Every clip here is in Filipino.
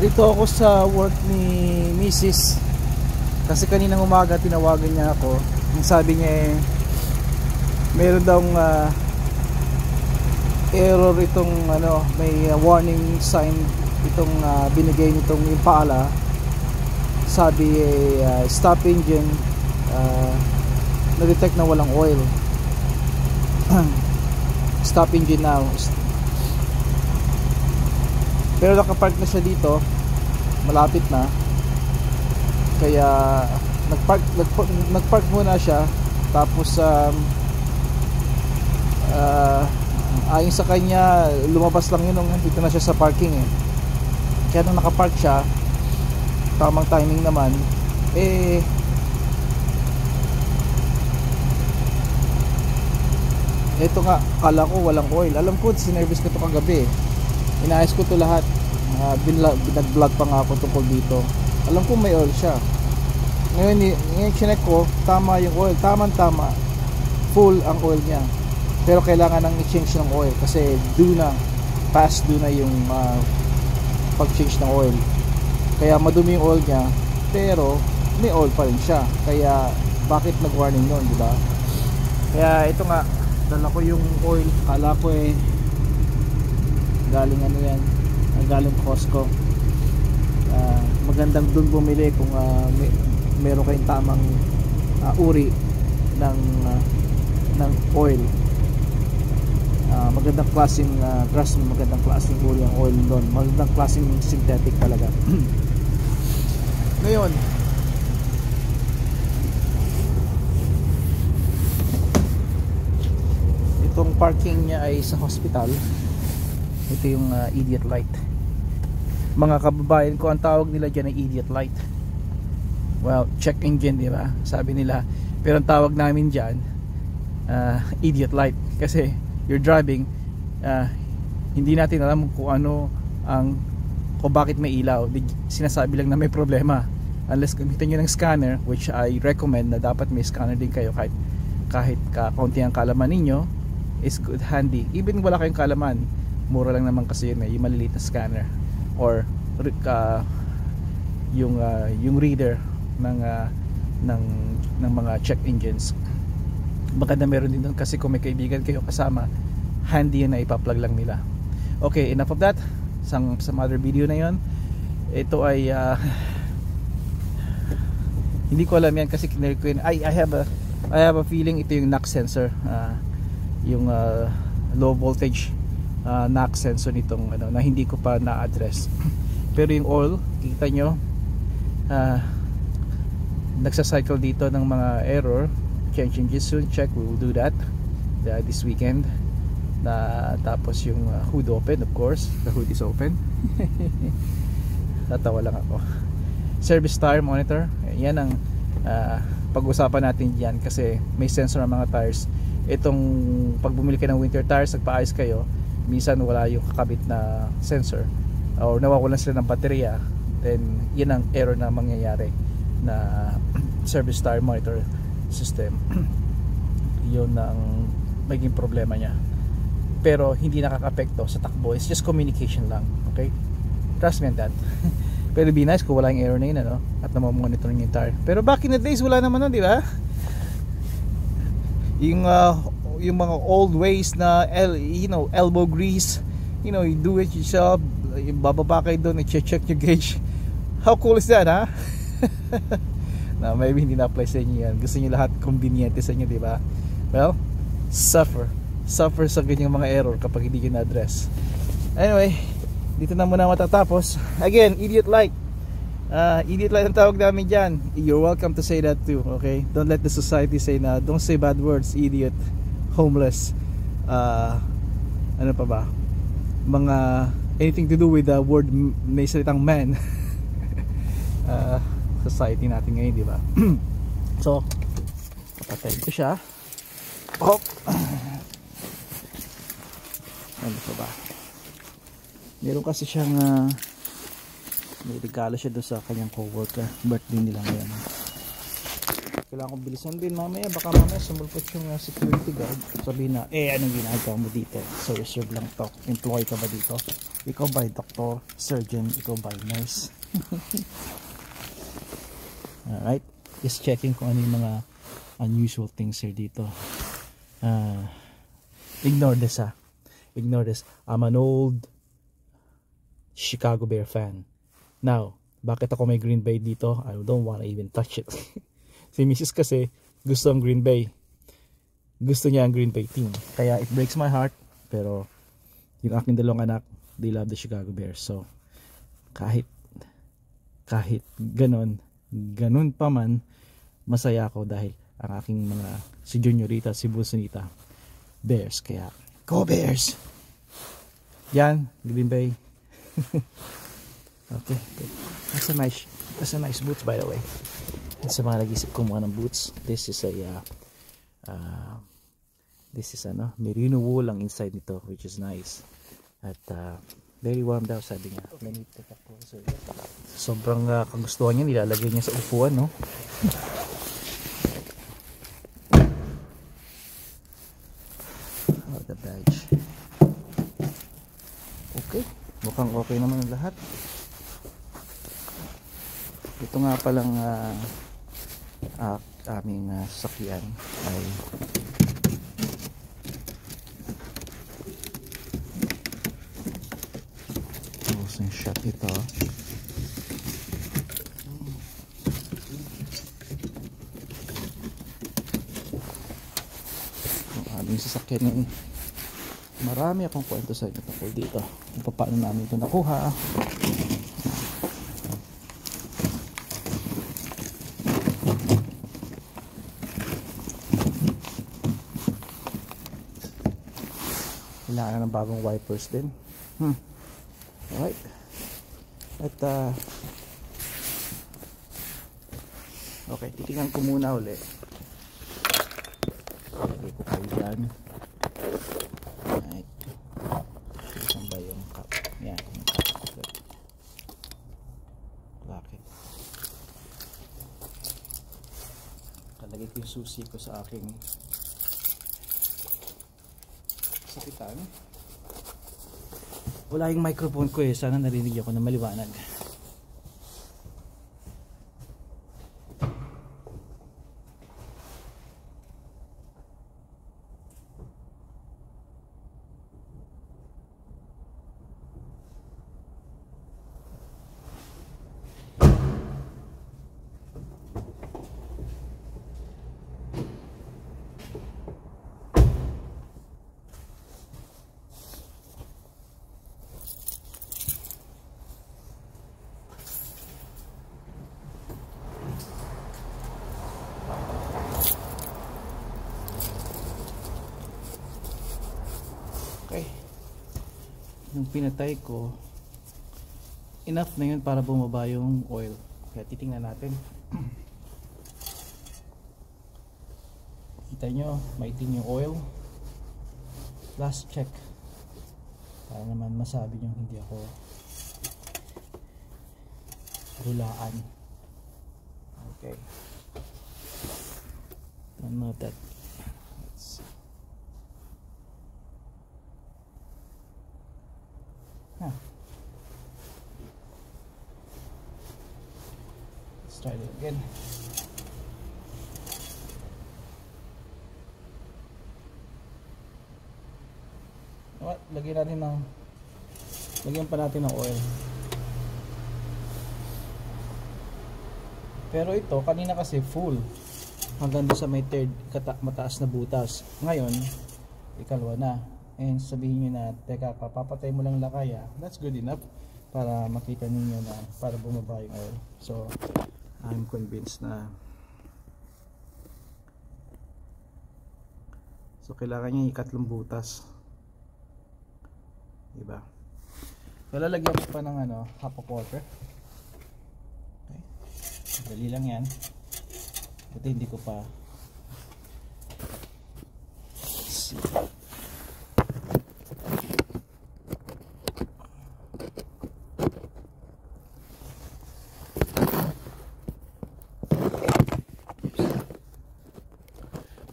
Narito ako sa work ni Mrs. Kasi kaninang umaga tinawagan niya ako. Ang sabi niya meron daw error itong may warning sign itong binigay nitong Impala. Sabi stop engine, na-detect na walang oil. Stop engine now. Pero nakapark na siya dito, malapit na. Kaya nagpark muna siya. Tapos ayon sa kanya, lumabas lang yun nung dito na siya sa parking Kaya nung nakapark siya, tamang timing naman, ito nga, kala ko walang oil. Alam ko, sinervice ko to kagabi. Inayos ko to lahat. Binag-vlog pa nga ako tungkol dito. Alam ko may oil siya. Ngayon chinek ko, tama yung oil. Tama. Full ang oil niya. Pero kailangan nang i-change ng oil kasi past due na yung pag-change ng oil. Kaya madumi yung oil niya, pero may oil pa rin siya. Kaya bakit nag-warning nun, di ba? Kaya ito nga, dala ko yung oil. Kala ko galing galing Costco. Magandang dun bumili kung meron kayong tamang uri ng oil. Magandang klaseng magandang klaseng uri ang oil doon. Magandang klaseng synthetic talaga. Ngayon, itong parking niya ay sa hospital. Ito yung idiot light. Mga kababayan ko, ang tawag nila dyan ay idiot light. Well, check engine, di ba? Sabi nila. Pero ang tawag namin dyan, idiot light. Kasi you're driving, hindi natin alam kung kung bakit may ilaw. Sinasabi lang na may problema. Unless gamitin nyo ng scanner, which I recommend na dapat may scanner din kayo kahit kaunti ang kalaman ninyo, is good, handy. Even wala kayong kalaman, mura lang naman kasi yun, yung maliliit na scanner or yung reader ng mga check engines. Baka na meron din doon kasi kung may kaibigan kayo kasama, handy yun na ipa-plug lang nila. Okay, enough of that. Some other video na yun. Ito ay hindi ko alam yan kasi kinari ko yun. I have a feeling ito yung knock sensor, yung low voltage knock sensor nitong na hindi ko pa na-address. Pero yung oil, kita nyo, nagsacycle dito ng mga error. Change engine soon, check, we will do that this weekend. Tapos yung hood open, of course, the hood is open. Tatawa lang ako. Service tire monitor, yan ang pag-usapan natin dyan kasi may sensor ng mga tires. Itong pag bumili kayo ng winter tires, nagpaayos kayo, minsan wala yung kakabit na sensor or nawawalan sila ng baterya, then yan ang error na mangyayari na service tire monitor system. Yun ang maging problema niya, pero hindi nakaka-apekto sa takbo. It's just communication lang, okay? Trust me on that. Pero be nice kung wala yung error na yun at namamonitor yung tire. Pero back in the days wala naman nun, di ba? Yung mga old ways na elbow grease, you do it yourself, bababa kayo doon, i-check your gauge. How cool is that, ha? Na maybe hindi na-apply sa inyo yan. Gusto niyo lahat convenient sa inyo, di ba? Well, suffer sa ganyang mga error kapag hindi yun na-address. Anyway, dito na muna matatapos. Again, idiot light. Idiot light ang tawag namin dyan. You're welcome to say that too, okay? Don't let the society say don't say bad words, idiot, homeless, ano pa ba, mga anything to do with the word may salitang man. Society natin ngayon, di ba? So, papatayin ko siya. Hop. Ano pa ba? Meron kasi siyang may regalo siya doon sa kanyang co-worker. Birthday nila ngayon. kailangan kong bilisan din mamaya, baka mamaya sumulpot yung security guard, sabihin na anong ginagawa mo dito, so reserve lang to, employee ka ba dito, ikaw ba doctor, surgeon, ikaw ba nurse? Alright, just checking kung ano yung mga unusual things here dito. Ignore this. I'm an old Chicago Bear fan. Now, bakit ako may Green Bay dito? I don't wanna even touch it. Si Mrs. kasi gusto ang Green Bay. Gusto niya ang Green Bay team. Kaya it breaks my heart. Pero yung aking dalawang anak, they love the Chicago Bears. So kahit ganon pa man, masaya ako dahil ang aking mga si Juniorita, si Bulsonita, Bears. Kaya go Bears! Yan, Green Bay. Okay, good. That's a nice boots, by the way. Sa mga nag-isip kumuha ng boots, this is merino wool ang inside nito, which is nice. At very warm daw, sabi niya. Sobrang kagustuhan niya, nilalagay niya sa upuan, no? Oh, the badge. Okay, mukhang okay naman ang lahat. Ito nga palang aming sasakyan ay closing shot ito. Ang aming sasakyan ngayon, marami akong kwento sa inyo tungkol dito kung paano namin ito nakuha. Kailangan ng bagong wipers din. Alright. At okay, titingnan ko muna uli. Lagay ko kayo dyan. Alright. Saan ba yung cup? Yan, yung cup. Bakit? Kalagay ko yung susi ko sa aking sakitan. Wala yung microphone ko sana narinig ako na maliwanag. Okay, nung pinatay ko, enough na yun para bumaba yung oil. Kaya titingnan natin. Kita nyo, maitim yung oil. Last check para naman masabi nyo hindi ako hulaan. Okay, don't know that. Let's try it again. Lagyan pa natin ng oil. Pero ito kanina kasi full hanggang doon sa may third mataas na butas. Ngayon ikalwa na. And sabihin nyo na, teka, papapatay mo lang lakaya. That's good enough para makita ninyo na para bumaba yung oil. So I'm convinced na kailangan niya ikatlong butas, diba? So lalagyan ko pa ng half a quarter. Okay, dali lang yan, buti hindi ko pa. Let's see.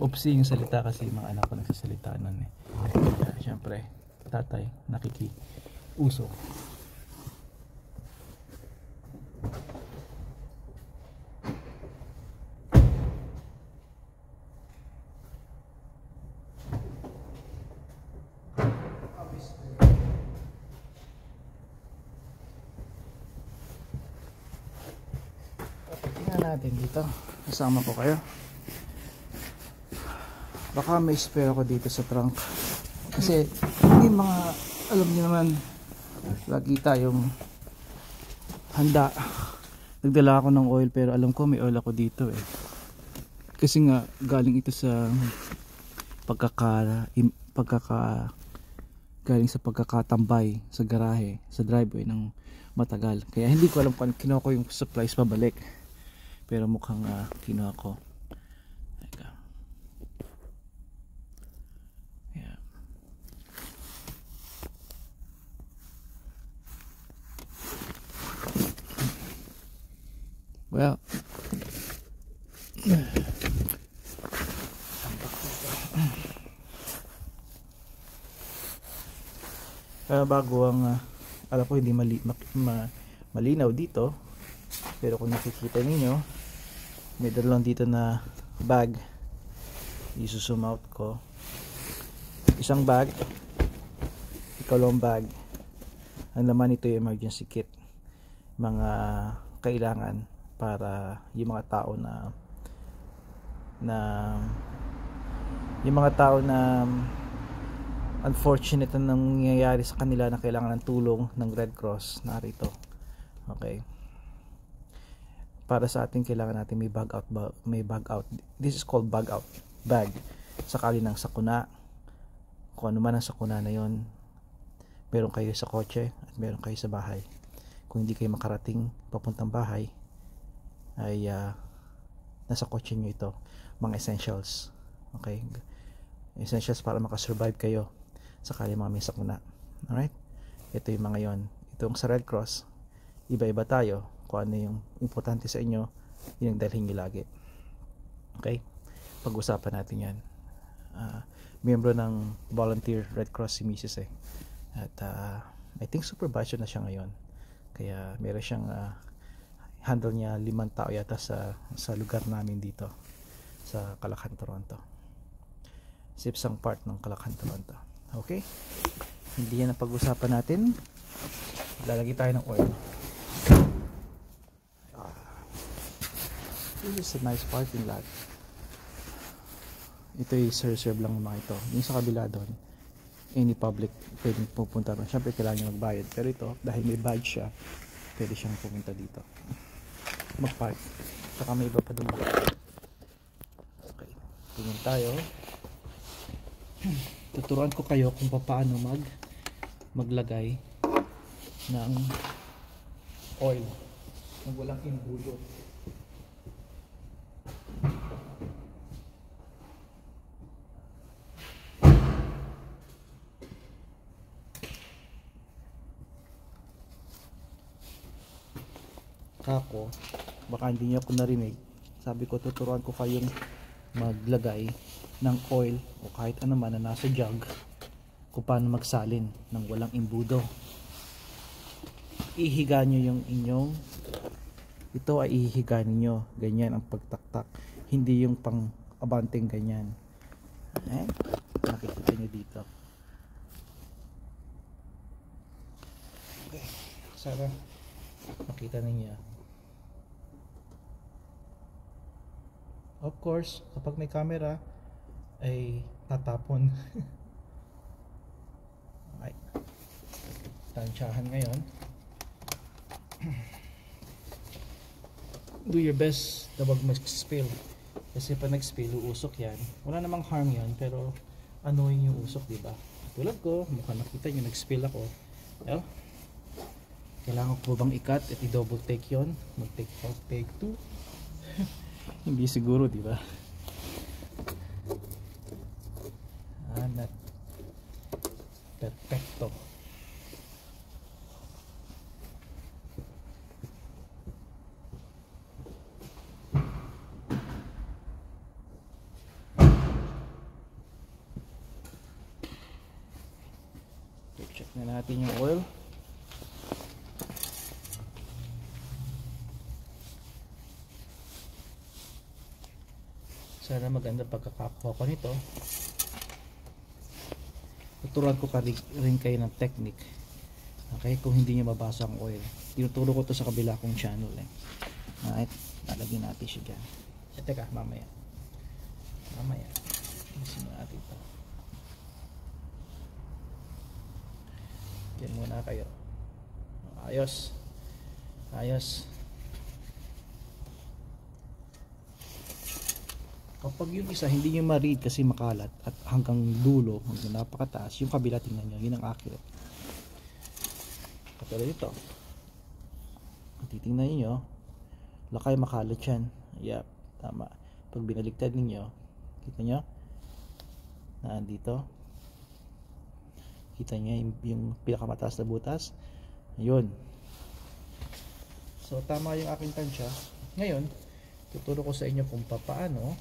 Upsi yung salita kasi yung mga anak ko nagsasalita nun eh. Siyempre, tatay, nakikiuso. Tingnan natin dito. Kasama ko kayo. Baka may spare ako dito sa trunk. Kasi may mga, alam niyo naman, lagi tayong handa. Nagdala ako ng oil pero alam ko may oil ako dito eh. Kasi nga galing ito sa galing sa pagkakatambay sa garahe, sa driveway ng matagal. Kaya hindi ko alam kung kinuha ko yung supplies pabalik. Pero mukhang kinuha ko. Yeah. Well, bago ang alam ko hindi malinaw dito, pero kung nakikita ninyo may dalawang dito na bag. I-zoom out ko. Isang bag, ikalawang bag, ang laman nito yung emergency kit, mga kailangan para yung mga tao na unfortunate na nangyayari sa kanila na kailangan ng tulong ng Red Cross. Narito. Okay, para sa atin kailangan natin may bag out. This is called bag out bag. Sakali ng sakuna, kung ano man ang sakuna na yon, meron kayo sa kotse at meron kayo sa bahay. Kung hindi kayo makarating papuntang bahay, ay nasa kotse nyo ito, mga essentials. Okay, essentials para makasurvive kayo sakali mga may sakuna. Alright, ito yung mga yon. Itong sa Red Cross, iba-iba tayo. Kung ano yung importante sa inyo, yun ang dalhin nyo lagi. Okay, pag-usapan natin yan. Miyembro ng volunteer Red Cross si Mrs. eh. At I think supervisor na siya ngayon. Kaya meron siyang handle niya 5 tao yata sa lugar namin dito sa Calachan, Toronto. Sa isang part ng Calachan, Toronto. Okay, hindi yan ang pag-usapan natin. Lalagay tayo ng oil. This is a nice parking lot. Ito yung serve lang ng mga ito. Yung sa kabila doon, any public pwedeng pupunta doon. Siyempre kailangan nyo magbayad. Pero ito, dahil may badge siya, pwede siyang pumunta dito, mag-park. Saka may iba pa doon. Okay, tingin tayo. Tuturuan ko kayo kung paano maglagay ng oil nang walang imbudo. Ako, baka hindi niyo ako narinig, sabi ko tuturuan ko kayong maglagay ng oil o kahit ano man na nasa jug, kung paano magsalin ng walang imbudo. Ihiga nyo yung inyong, ito ay ihiga niyo, ganyan ang pagtaktak, hindi yung pang abanteng ganyan. Nakikita nyo dito. Okay, sana makita ninyo. Of course, kapag may camera ay tatapon. Okay, tansyahan ngayon. Do your best na wag mag-spill, kasi pag nag-spill uusok yan. Wala namang harm yan, pero annoying yung usok, diba? Tulad ko, mukhang nakita nyo nag-spill ako. Well, kailangan ko bang i-cut at i-double take yon? Mag-take out, take 2. Hindi siguro, di ba? Perfecto. natin yung oil. Sana maganda pagkakakuha ko nito. Tuturuan ko rin kayo ng technique. Okay, kung hindi nyo mabasa ang oil. Tinuturo ko to sa kabila kong channel eh. Alright, lalagyan natin siya dyan. Teka, mamaya. Tingnan mo natin ito. Yan muna kayo. Ayos. Kapag yung isa hindi nyo ma-read kasi makalat at hanggang dulo, hanggang napakataas, yung kabila tingnan nyo, yun ang accurate. Katulad ito. Titingnan nyo, lakay makalat yan. Yep, tama. Pag binaligtad ninyo, kita nyo? Nandito. Kita nyo yung pinakamataas na butas. Ayun. So, tama yung aking tansya. Ngayon, tuturo ko sa inyo kung paano.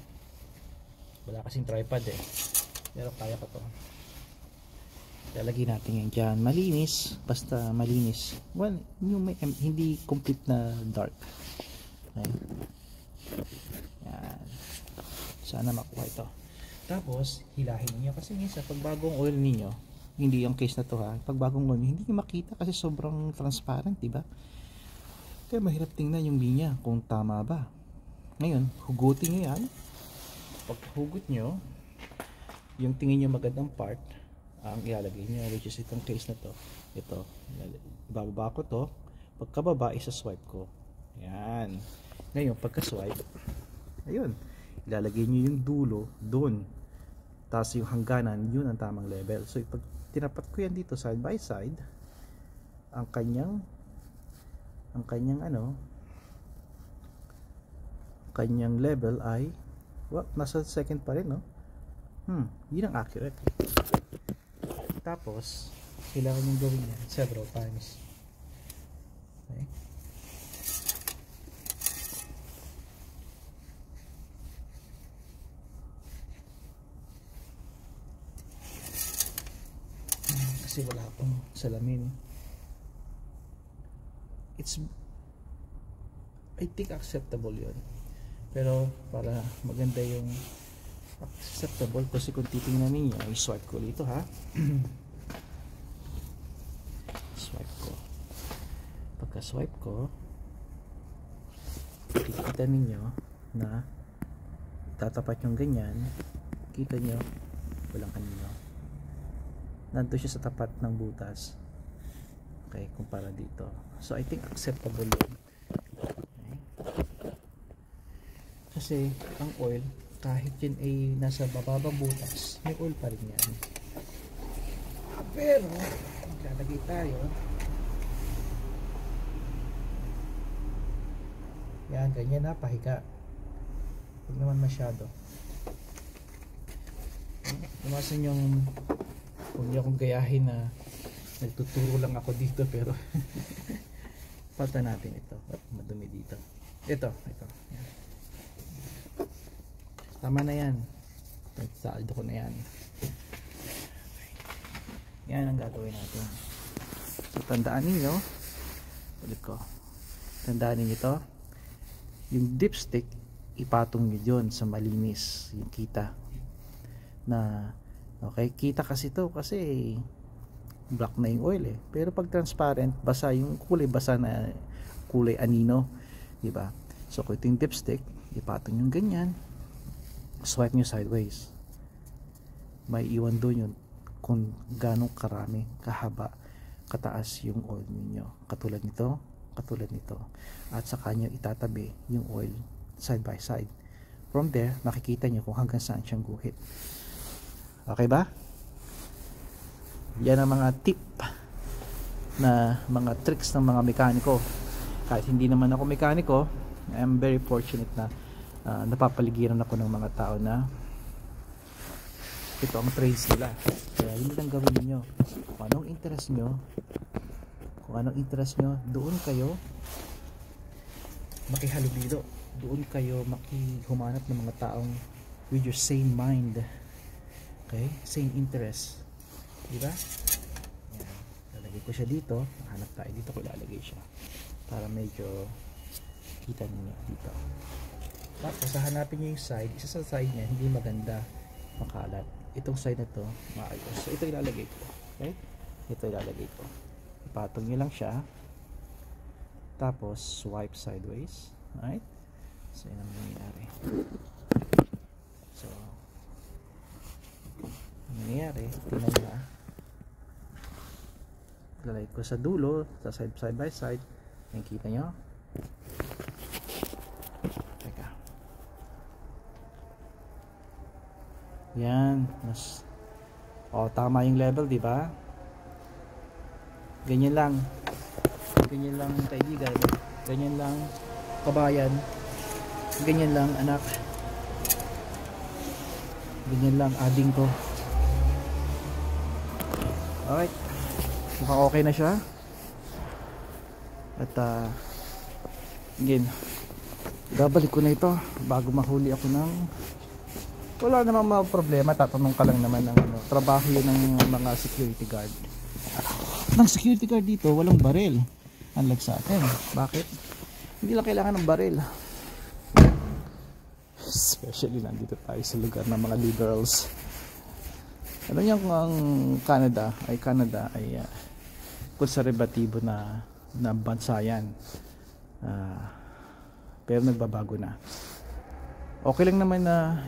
Wala kasing tripod eh. Pero kaya ko to. Lalagay natin yan dyan. Malinis. Basta malinis. Well, yung hindi complete na dark. Okay. Yan. Sana makuha ito. Tapos, hilahin niyo. Kasi minsan, pag bagong oil niyo, hindi yung case na to ha. Pag bagong oil, hindi niyo makita kasi sobrang transparent, diba? Kaya mahirap tingnan yung linya kung tama ba. Ngayon, hugutin niyo yan. Pag hugot nyo, yung tingin nyo magandang part ang ilalagay nyo, which is itong case na to. Ito, ibababa ko to. Pagkababa, isa-swipe ko. Yan. Ngayon, pagka-swipe, ayun, ilalagay nyo yung dulo doon. Tapos yung hangganan, yun ang tamang level. So, pag tinapat ko yan dito side by side, ang kanyang level ay nasa second pa rin, no? Yun ang accurate. Tapos, kailangan yung gawin yan several times. Okay? Kasi wala akong salamin. I think acceptable yun. Pero para maganda yung acceptable, kasi kung titingnan ninyo, i-swipe ko dito ha. Swipe ko. Pagka swipe ko, kikita ninyo na tatapat yung ganyan. Kita nyo, walang kanino. Nandito siya sa tapat ng butas. Okay, kumpara dito. So I think acceptable yun. Kasi ang oil, kahit yun ay nasa bababang butas, may oil pa rin yan. Pero maglalagay tayo. Yan, ganyan na, pahiga. Huwag naman masyado. Iwasan yung huwag niyo akong gayahin na nagtuturo lang ako dito, pero pata natin ito. Madumi dito. Ito. Yan. Tama na yan. Saldo ko na yan. Yan ang gagawin natin. So, tandaan ninyo, ulit ko, tandaan ninyo ito, yung dipstick, ipatong nyo dyan sa malinis, yung kita na, okay, kita kasi to kasi black na yung oil eh. Pero pag transparent, basa yung kulay, basa na kulay anino, diba? So kung ito yung dipstick, ipatong yung ganyan, swipe nyo sideways, may iwan doon yun kung ganong karami, kahaba, kataas yung oil ninyo, katulad nito, at saka nyo itatabi yung oil side by side. From there, makikita nyo kung hanggang saan siyang guhit. Okay ba? Yan ang mga tip na mga tricks ng mga mekaniko. Kahit hindi naman ako mekaniko, I am very fortunate na napapaligiran ako ng mga tao na ito ang trades nila. Kaya yun lang gawin niyo. Kung anong interest nyo, doon kayo makihalubilo. Doon kayo makihumanap ng mga taong with your same mind. Okay? Same interest. Diba? Yan. Lagay ko siya dito. Hanap tayo dito ko ilalagay siya para medyo kita niyo dito. Tapos hahanapin niyo yung side. Isa sa side niya hindi maganda, makalat. Itong side na to maayos. So ito ilalagay ko. Okay? Ito ilalagay ko. Ipatong niyo lang siya. Tapos swipe sideways. Alright? So yun ang nangyayari. So ang nangyayari, tingnan nyo na. Lalagay ko sa dulo, sa side by side. Nakikita nyo? Teka. Yan, mas tama yung level, di ba? Ganyan lang. Ganyan lang kaibigan. Ganyan lang kabayan. Ganyan lang anak. Ganyan lang ading ko. Alright. Mukhang okay na siya. At again, babalik ko na ito bago mahuli ako ng wala namang mga problema. Tatanong ka lang naman ng trabaho yun ng mga security guard. Ng security guard dito walang baril, unlike sa atin. Bakit? Hindi lang kailangan ng baril, especially nandito tayo sa lugar ng mga liberals. Alam niyo kung ang Canada ay konserbatibo na bansa yan. Pero nagbabago na. Okay lang naman na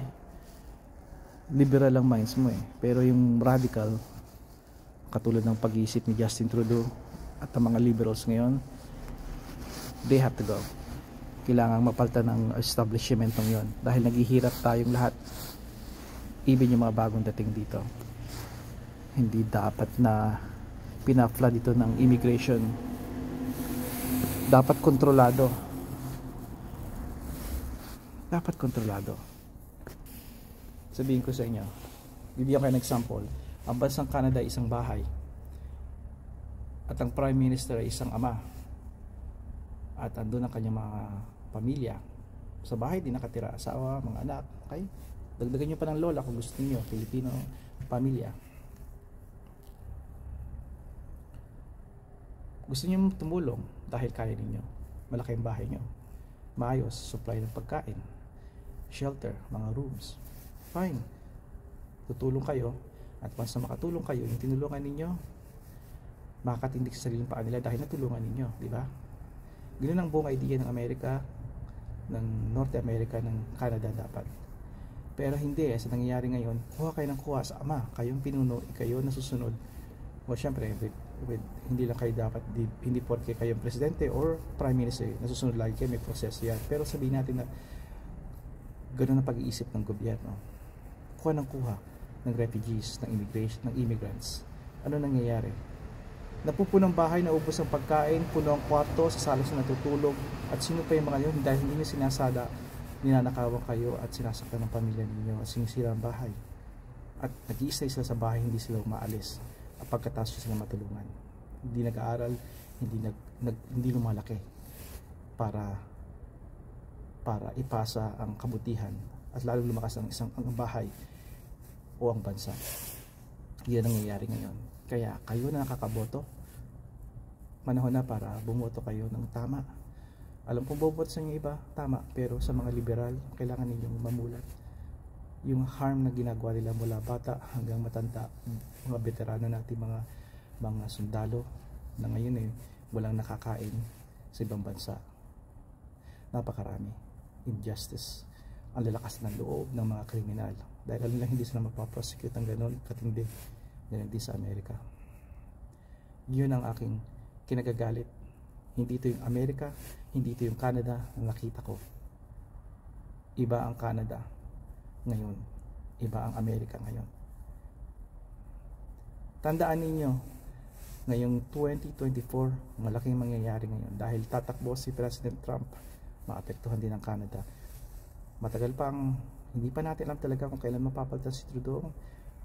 liberal ang minds mo pero yung radical katulad ng pag-iisip ni Justin Trudeau at ang mga liberals ngayon, they have to go. Kailangang mapalitan ng establishmentong yon dahil naghihirap tayong lahat, even yung mga bagong dating dito. Hindi dapat na pinafla dito ng immigration. Dapat kontrolado. Dapat kontrolado. Sabihin ko sa inyo, bibigyan kayo ng example. Ang bansang Canada ay isang bahay at ang Prime Minister ay isang ama at andun ang kanyang mga pamilya. Sa bahay din nakatira, asawa, mga anak. Okay? Dagdagan nyo pa ng lola kung gusto niyo, Filipino pamilya. Gusto niyo tumulong dahil kaya ninyo. Malaki ang bahay nyo. Maayos, supply ng pagkain, shelter, mga rooms. Fine. Tutulong kayo. At once na makatulong kayo, yung tinulungan ninyo, makakatindig sa sariling paa nila dahil natulungan ninyo. Di ba? Ganun ang buong idea ng Amerika, ng North America, ng Canada dapat. Pero hindi sa nangyayari ngayon, kuha kayo ng kuha sa ama. Kayong pinuno, kayo nasusunod. O syempre, hindi lang kayo dapat, hindi porke kayong presidente or prime minister, nasusunod lagi kayo, may proseso yan. Pero sabihin natin na ganun ang pag-iisip ng gobyerno. Kuha ng kuha ng refugees, ng immigration, ng immigrants. Ano nangyayari? Napupunong bahay, naubos ang pagkain, puno ang kwarto, sa salas na natutulog, at sino pa yung mga yun dahil hindi nyo sinasada, ninanakawan kayo at sinasaktan ng pamilya ninyo at sinisira ang bahay. At nag-iistay sila sa bahay, hindi sila umaalis at pagkatapos sila matulungan. Hindi nag-aaral, hindi lumalaki para ipasa ang kabutihan at lalo lumakas ang ang bahay o ang bansa. Yan ang nangyayari ngayon. Kaya kayo na nakakaboto, manahon na para bumoto kayo ng tama. Alam kong boboto sa inyo iba, tama, pero sa mga liberal, kailangan ninyong mamulat. Yung harm na ginagawa nila mula bata hanggang matanda, mga veterano natin, mga sundalo na ngayon walang nakakain sa ibang bansa. Napakarami. Injustice. Ang lalakas ng loob ng mga kriminal. Dahil alam lang hindi sila mapaprosecute ng ganon katindi. Ganun din sa Amerika. Yun ang aking kinagagalit. Hindi ito yung Amerika, hindi ito yung Canada na nakita ko. Iba ang Canada ngayon. Iba ang Amerika ngayon. Tandaan ninyo, ngayong 2024, malaking mangyayari ngayon. Dahil tatakbo si President Trump, maapektuhan din ang Canada. Matagal pang, hindi pa natin alam talaga kung kailan mapapalitan si Trudeau.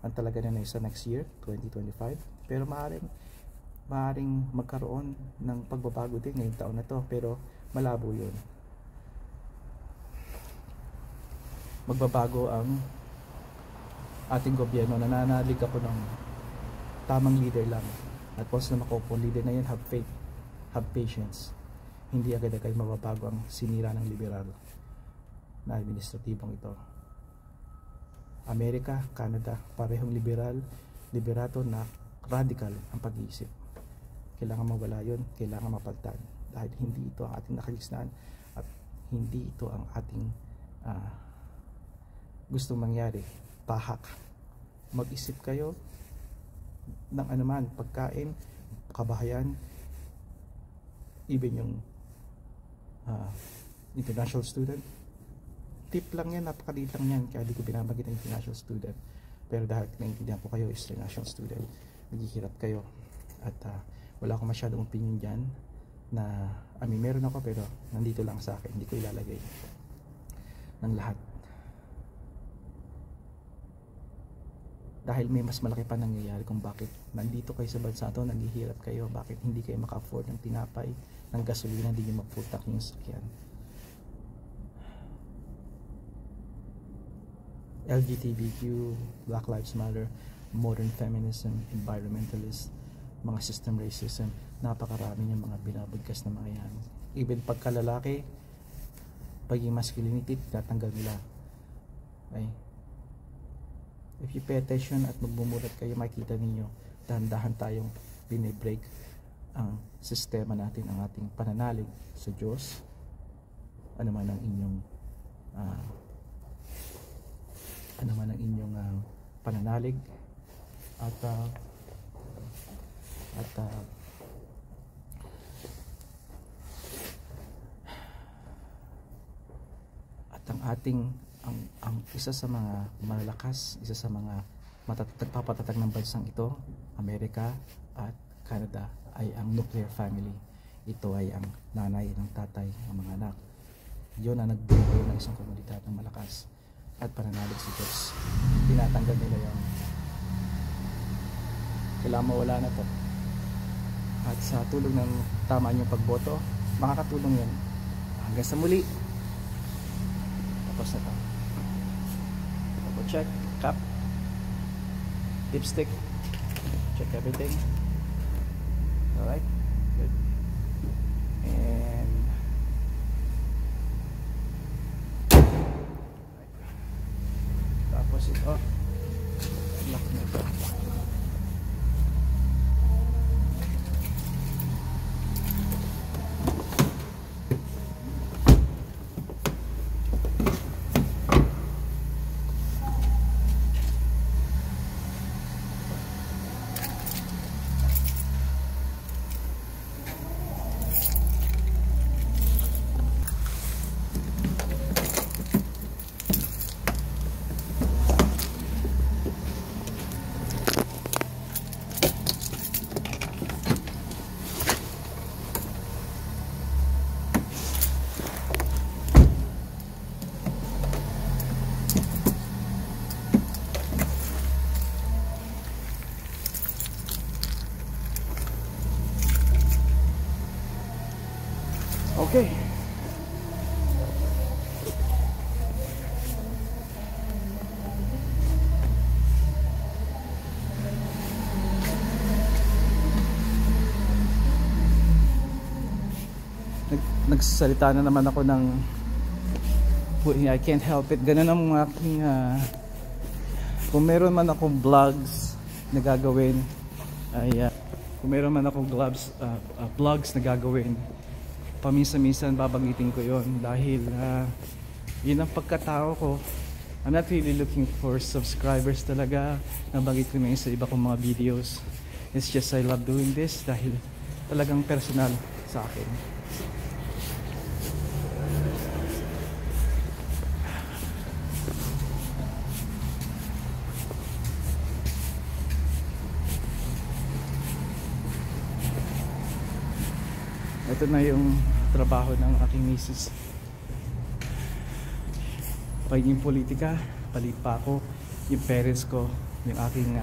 Ang talaga na sa next year, 2025. Pero maaaring magkaroon ng pagbabago din ngayong taon na to. Pero malabo yun. Magbabago ang ating gobyerno. Nananalig ako ng tamang leader lang At once na makupo leader na yan, have faith, have patience. Hindi agad-agad mababago ang sinira ng liberal na administratibong ito. Amerika, Canada, parehong liberal, liberato na radical ang pag-iisip. Kailangan mawala yun, kailangan mapalitan. Dahil hindi ito ang ating nakagisnaan at hindi ito ang ating gustong mangyari. Tahak. Mag-isip kayo ng anuman, pagkain, kabahayan, even yung international student. Tip lang yan, napakaliit lang yan, kaya di ko binabagit ang international student. Pero dahil naiintindihan ko kayo is international student, naghihirap kayo. At wala akong masyadong opinion dyan na, meron ako pero nandito lang sa akin, hindi ko ilalagay ng lahat. Dahil may mas malaki pa nangyayari kung bakit nandito kayo sa bansa ito, naghihirap kayo, bakit hindi kayo maka-afford ng tinapay, ng gasolina, hindi nyo mag-full tank yung sakyan. LGBTQ, Black Lives Matter, modern feminism, environmentalist, mga system racism, napakarami yung mga binabagkas na mga yan. Even pagkalalaki, pagiging masculinity, tatanggal nila. Okay? If you pay attention at magbumulat kayo, makikita ninyo, dahan-dahan tayong binibreak ang sistema natin, ang ating pananalig sa Diyos, ano man ang inyong pananalig at ang ating ang isa sa mga malalakas, isa sa mga nagpapatatag ng bansang ito, Amerika at Canada, ay ang nuclear family. Ito ay ang nanay, ang tatay, ang mga anak. Yun ang nagbubuo ng isang komunidad ng malakas at pananalig sa Diyos. Tinatanggal nila yan. Kailangan mawala na to. At sa tulong ng tama niyong pagboto, makakatulong yan. Hanggang sa muli. Tapos na to. Double check, cap, lipstick, check everything. Alright, good. And tapos ito, lock na ito. Okay. Nagsasalita na naman ako ng I can't help it. Ganun ang aking kung meron man akong vlogs na gagawin ay kung meron man akong vlogs na gagawin, paminsan-minsan babanggitin ko yon dahil yun ang pagkatao ko. I'm not really looking for subscribers talaga. Nabanggit ko na yun sa iba kong mga videos. It's just I love doing this dahil talagang personal sa akin. Ito na yung trabaho ng aking misis. Pagiging politika, palit pa ako. Yung parents ko, yung aking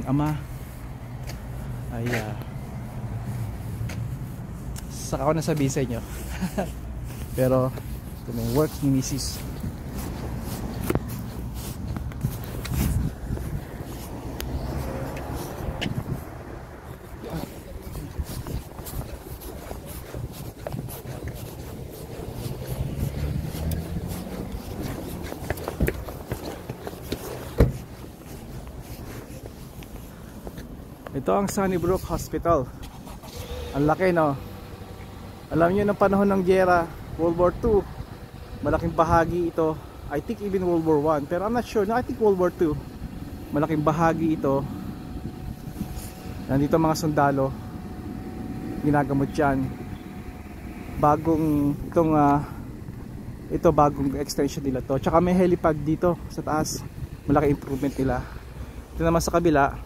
ama ay saka ko nasabihin sa inyo. Pero ito na yung work ni misis. Ito ang Sunnybrook Hospital. Ang laki, no? Alam niyo, ng panahon ng giyera, World War II, malaking bahagi ito, I think even World War I, pero I'm not sure, no, I think World War II, malaking bahagi ito. Nandito mga sundalo, ginagamot yan. Bagong ito bagong extension nila to. Tsaka may helipad dito sa taas, malaki improvement nila. Ito naman sa kabila,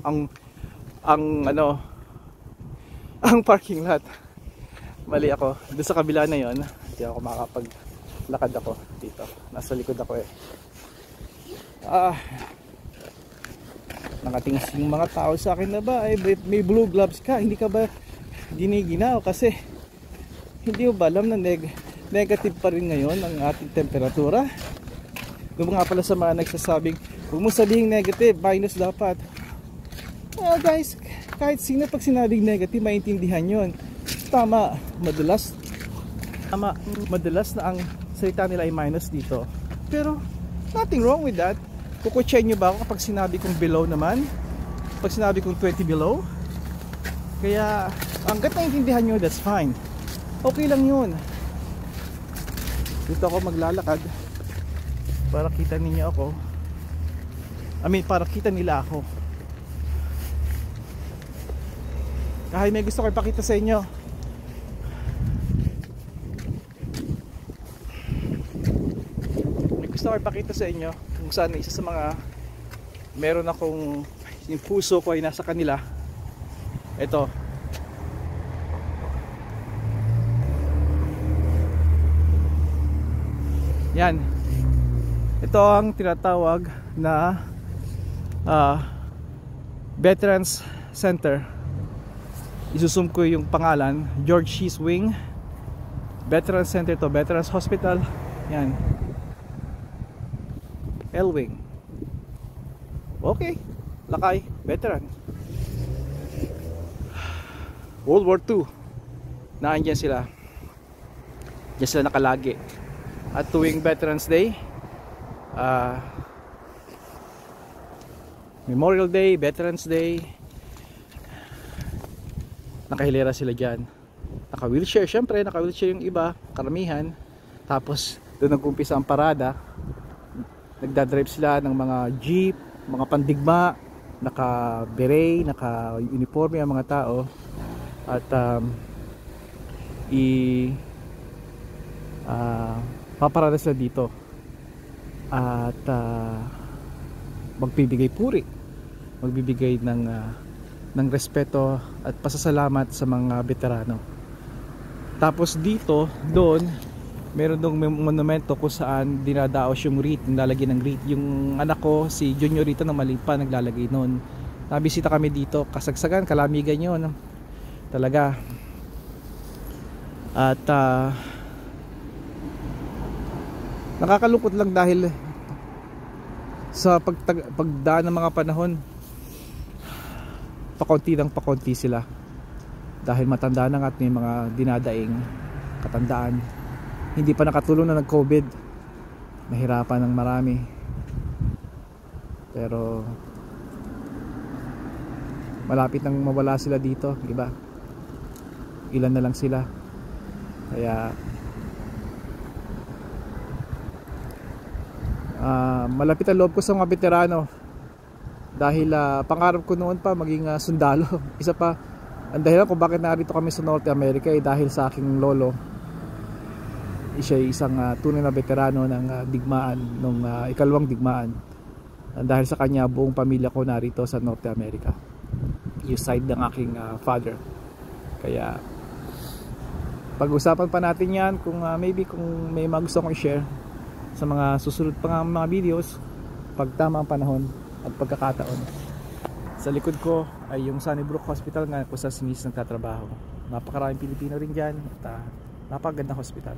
ang parking lot. Mali ako. Doon sa kabila na yon, hindi ako makapaglakad ako dito. Nasa likod ako eh. Nakatingin yung mga tao sa akin na ba, may blue gloves ka, hindi ka ba giniginaw? Kasi hindi mo ba alam na negative pa rin ngayon ang ating temperatura? Doon nga pala sa mga nagsasabing, huwag mo sabihin negative, minus dapat. Well guys, kahit sino pag sinabing negative, maintindihan yon. Tama, madalas na ang salita nila ay minus dito. Pero nothing wrong with that. Kukutsain nyo ba ako kapag sinabi kong below naman? Pag sinabi kong 20 below? Kaya hanggat naiintindihan nyo, that's fine. Okay lang yun. Dito ako maglalakad para kita ninyo ako. Para kita nila ako. Kahit may gusto ko ipakita sa inyo. May gusto ko ipakita sa inyo kung saan isa sa mga meron akong yung puso ko ay nasa kanila. Ito. Yan. Ito ang tinatawag na Veterans Center. Isusum ko yung pangalan, George She's Wing Veterans Center to, Veterans Hospital. Yan, L-Wing. Okay, lakay, veteran. World War II, naandyan sila. Diyan sila nakalagi. At tuwing Veterans Day, Memorial Day, Veterans Day, nakahilera sila dyan. Naka-wheelchair, syempre naka-wheelchair yung iba, karamihan. Tapos doon nag-umpisa ang parada. Nagdadrive sila ng mga jeep, mga pandigma, naka-beret, naka-uniforme ang mga tao. At paparada sila dito. At magbibigay puri, magbibigay ng respeto at pasasalamat sa mga veterano. Tapos dito, doon meron dong monumento kung saan dinadaos yung wreath, naglalagay ng wreath. Yung anak ko, si Junior rito na maliit pa, naglalagay noon. Nabisita kami dito, kasagsagan, kalamigan yun talaga. At nakakalungkot lang dahil sa pagdaan ng mga panahon, pakonti sila dahil matanda na at may mga dinadaing katandaan. Hindi pa nakatulong na nag-COVID, nahirapan ng marami. Pero malapit nang mawala sila dito, diba? Ilan na lang sila. Kaya malapit ang loob ko sa mga veterano. Dahil pangarap ko noon pa maging sundalo. Isa pa, ang dahilan kung bakit narito kami sa North America ay dahil sa aking lolo. Siya ay isang tunay na veterano ng digmaan, nung ikalawang digmaan. Dahil sa kanya, buong pamilya ko narito sa North America. Yung side ng aking father. Kaya pag-usapan pa natin yan kung maybe kung may mga gusto kong i-share sa mga susunod pa mga videos pag tama ang panahon at pagkakataon. Sa likod ko ay yung Sunnybrook Hospital nga kung saan si Miss nagtatrabaho. Napakaraming Pilipino rin dyan at napakagandang hospital.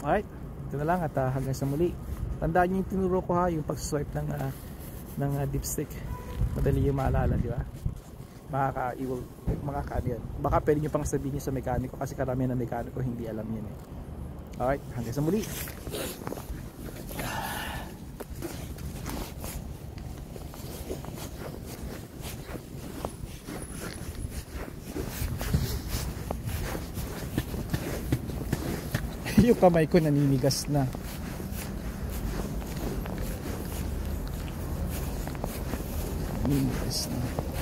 Alright, ito na lang at hanggang sa muli. Tandaan nyo yung tinuro ko ha, yung pag-swipe ng dipstick. Madali yung maalala, di ba? Makaka-ano yan. Baka pwede nyo pang sabihin nyo sa mekaniko kasi karamihan ng mekaniko hindi alam yan eh. Alright, hanggang sa muli. Yung kamay ko naninigas na. Naninigas na.